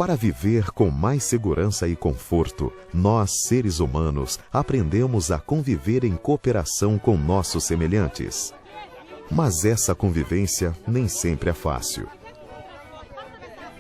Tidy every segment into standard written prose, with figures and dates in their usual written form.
Para viver com mais segurança e conforto, nós, seres humanos, aprendemos a conviver em cooperação com nossos semelhantes. Mas essa convivência nem sempre é fácil.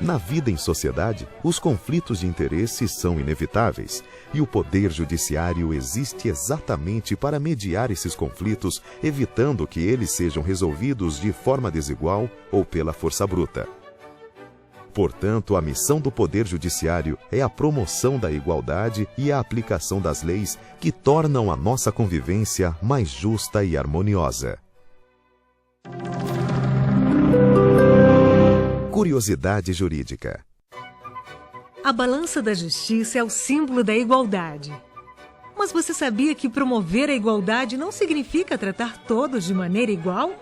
Na vida em sociedade, os conflitos de interesse são inevitáveis, e o Poder Judiciário existe exatamente para mediar esses conflitos, evitando que eles sejam resolvidos de forma desigual ou pela força bruta. Portanto, a missão do Poder Judiciário é a promoção da igualdade e a aplicação das leis que tornam a nossa convivência mais justa e harmoniosa. Curiosidade jurídica. A balança da justiça é o símbolo da igualdade. Mas você sabia que promover a igualdade não significa tratar todos de maneira igual?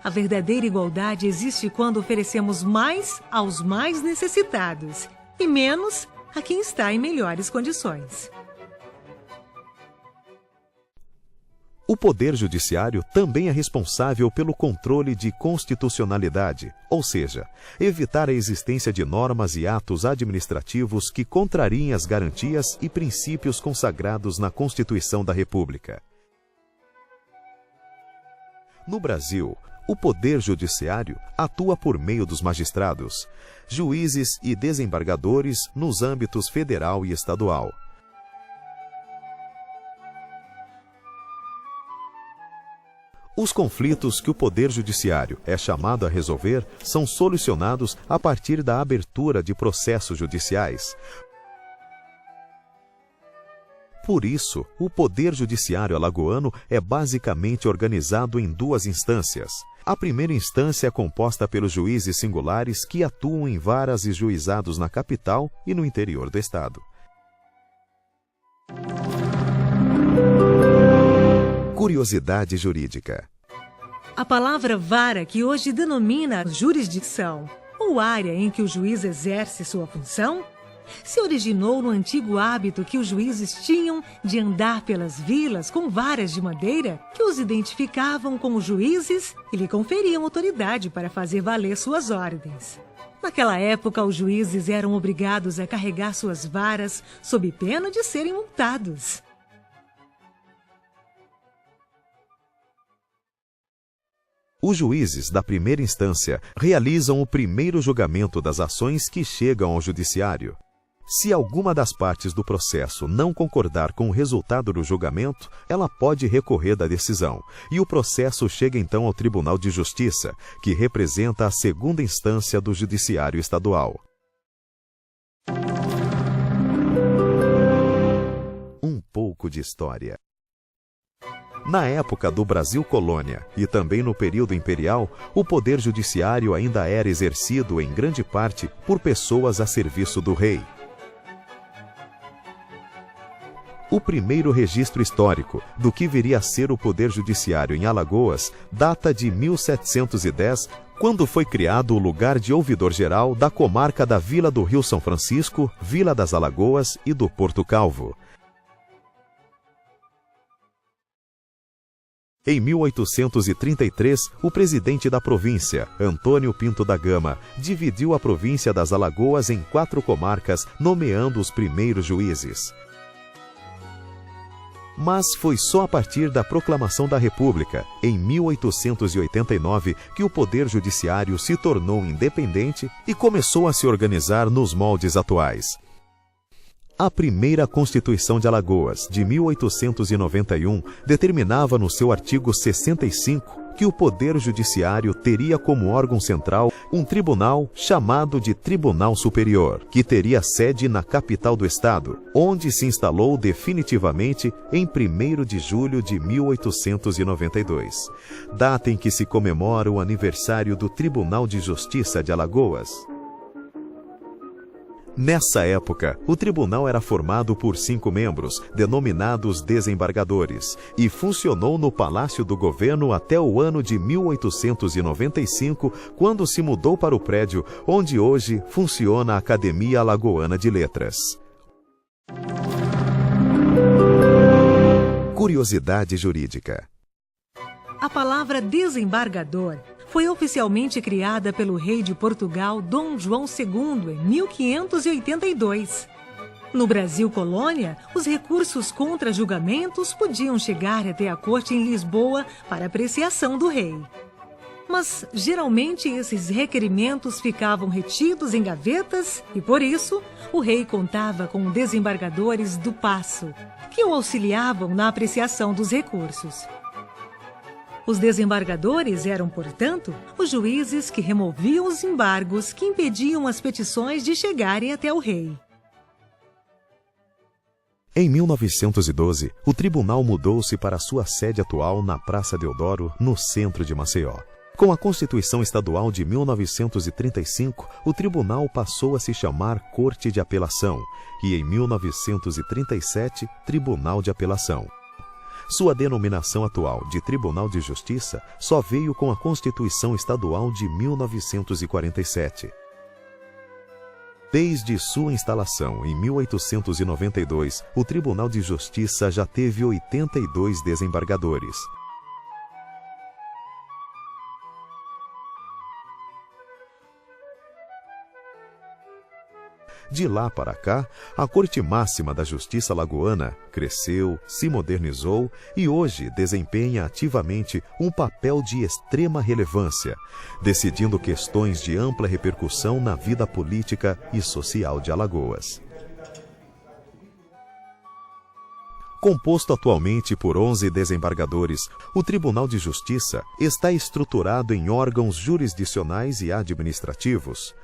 A verdadeira igualdade existe quando oferecemos mais aos mais necessitados e menos a quem está em melhores condições. O Poder Judiciário também é responsável pelo controle de constitucionalidade, ou seja, evitar a existência de normas e atos administrativos que contrariem as garantias e princípios consagrados na Constituição da República. No Brasil, o Poder Judiciário atua por meio dos magistrados, juízes e desembargadores nos âmbitos federal e estadual. Os conflitos que o Poder Judiciário é chamado a resolver são solucionados a partir da abertura de processos judiciais. Por isso, o Poder Judiciário alagoano é basicamente organizado em duas instâncias. A primeira instância é composta pelos juízes singulares que atuam em varas e juizados na capital e no interior do estado. Curiosidade jurídica. A palavra vara, que hoje denomina jurisdição, ou área em que o juiz exerce sua função, se originou no antigo hábito que os juízes tinham de andar pelas vilas com varas de madeira que os identificavam como juízes e lhe conferiam autoridade para fazer valer suas ordens. Naquela época, os juízes eram obrigados a carregar suas varas sob pena de serem multados. Os juízes da primeira instância realizam o primeiro julgamento das ações que chegam ao judiciário. Se alguma das partes do processo não concordar com o resultado do julgamento, ela pode recorrer da decisão, e o processo chega então ao Tribunal de Justiça, que representa a segunda instância do Judiciário Estadual. Um pouco de história. Na época do Brasil Colônia e também no período imperial, o Poder Judiciário ainda era exercido em grande parte por pessoas a serviço do rei. O primeiro registro histórico do que viria a ser o Poder Judiciário em Alagoas data de 1710, quando foi criado o lugar de ouvidor-geral da comarca da Vila do Rio São Francisco, Vila das Alagoas e do Porto Calvo. Em 1833, o presidente da província, Antônio Pinto da Gama, dividiu a província das Alagoas em 4 comarcas, nomeando os primeiros juízes. Mas foi só a partir da proclamação da República, em 1889, que o Poder Judiciário se tornou independente e começou a se organizar nos moldes atuais. A primeira Constituição de Alagoas, de 1891, determinava no seu artigo 65 que o Poder Judiciário teria como órgão central um tribunal chamado de Tribunal Superior, que teria sede na capital do estado, onde se instalou definitivamente em 1º de julho de 1892, data em que se comemora o aniversário do Tribunal de Justiça de Alagoas. Nessa época, o tribunal era formado por 5 membros, denominados desembargadores, e funcionou no Palácio do Governo até o ano de 1895, quando se mudou para o prédio onde hoje funciona a Academia Alagoana de Letras. Curiosidade jurídica. A palavra desembargador foi oficialmente criada pelo rei de Portugal, Dom João II, em 1582. No Brasil colônia, os recursos contra julgamentos podiam chegar até a corte em Lisboa para apreciação do rei. Mas, geralmente, esses requerimentos ficavam retidos em gavetas e, por isso, o rei contava com desembargadores do paço, que o auxiliavam na apreciação dos recursos. Os desembargadores eram, portanto, os juízes que removiam os embargos que impediam as petições de chegarem até o rei. Em 1912, o tribunal mudou-se para sua sede atual na Praça Deodoro, no centro de Maceió. Com a Constituição Estadual de 1935, o tribunal passou a se chamar Corte de Apelação e, em 1937, Tribunal de Apelação. Sua denominação atual de Tribunal de Justiça só veio com a Constituição Estadual de 1947. Desde sua instalação em 1892, o Tribunal de Justiça já teve 82 desembargadores. De lá para cá, a Corte Máxima da Justiça Alagoana cresceu, se modernizou e hoje desempenha ativamente um papel de extrema relevância, decidindo questões de ampla repercussão na vida política e social de Alagoas. Composto atualmente por 11 desembargadores, o Tribunal de Justiça está estruturado em órgãos jurisdicionais e administrativos.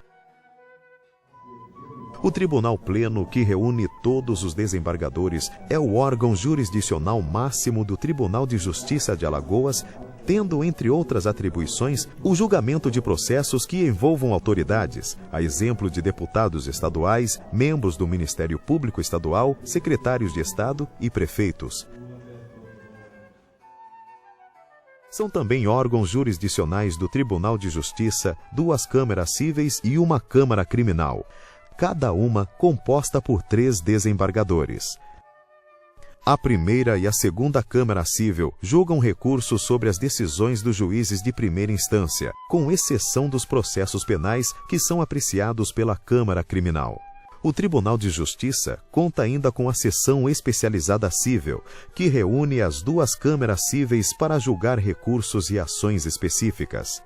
O Tribunal Pleno, que reúne todos os desembargadores, é o órgão jurisdicional máximo do Tribunal de Justiça de Alagoas, tendo, entre outras atribuições, o julgamento de processos que envolvam autoridades, a exemplo de deputados estaduais, membros do Ministério Público Estadual, secretários de Estado e prefeitos. São também órgãos jurisdicionais do Tribunal de Justiça, 2 câmaras cíveis e 1 câmara criminal, cada uma composta por 3 desembargadores. A primeira e a segunda Câmara Cível julgam recursos sobre as decisões dos juízes de primeira instância, com exceção dos processos penais que são apreciados pela Câmara Criminal. O Tribunal de Justiça conta ainda com a Seção Especializada Cível, que reúne as 2 câmaras cíveis para julgar recursos e ações específicas.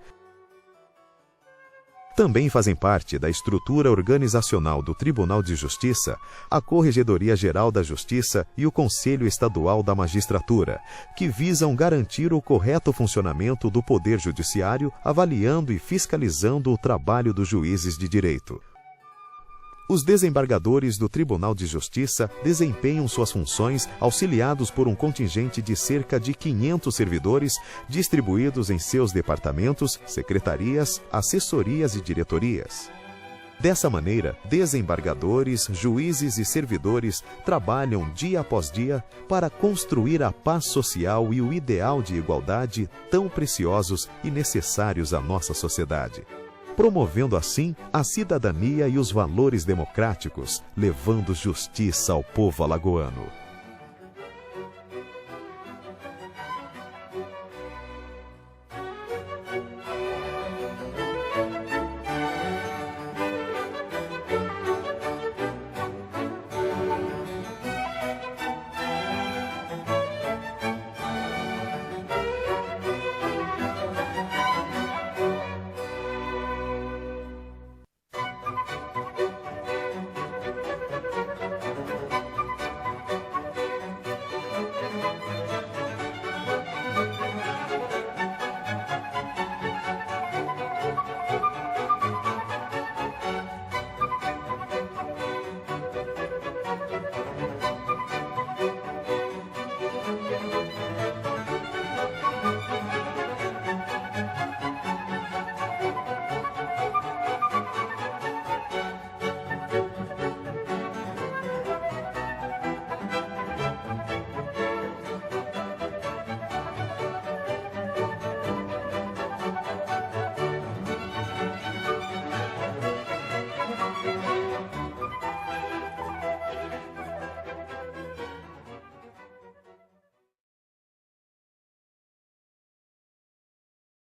Também fazem parte da estrutura organizacional do Tribunal de Justiça a Corregedoria Geral da Justiça e o Conselho Estadual da Magistratura, que visam garantir o correto funcionamento do Poder Judiciário, avaliando e fiscalizando o trabalho dos juízes de direito. Os desembargadores do Tribunal de Justiça desempenham suas funções auxiliados por um contingente de cerca de 500 servidores distribuídos em seus departamentos, secretarias, assessorias e diretorias. Dessa maneira, desembargadores, juízes e servidores trabalham dia após dia para construir a paz social e o ideal de igualdade tão preciosos e necessários à nossa sociedade, promovendo assim a cidadania e os valores democráticos, levando justiça ao povo alagoano.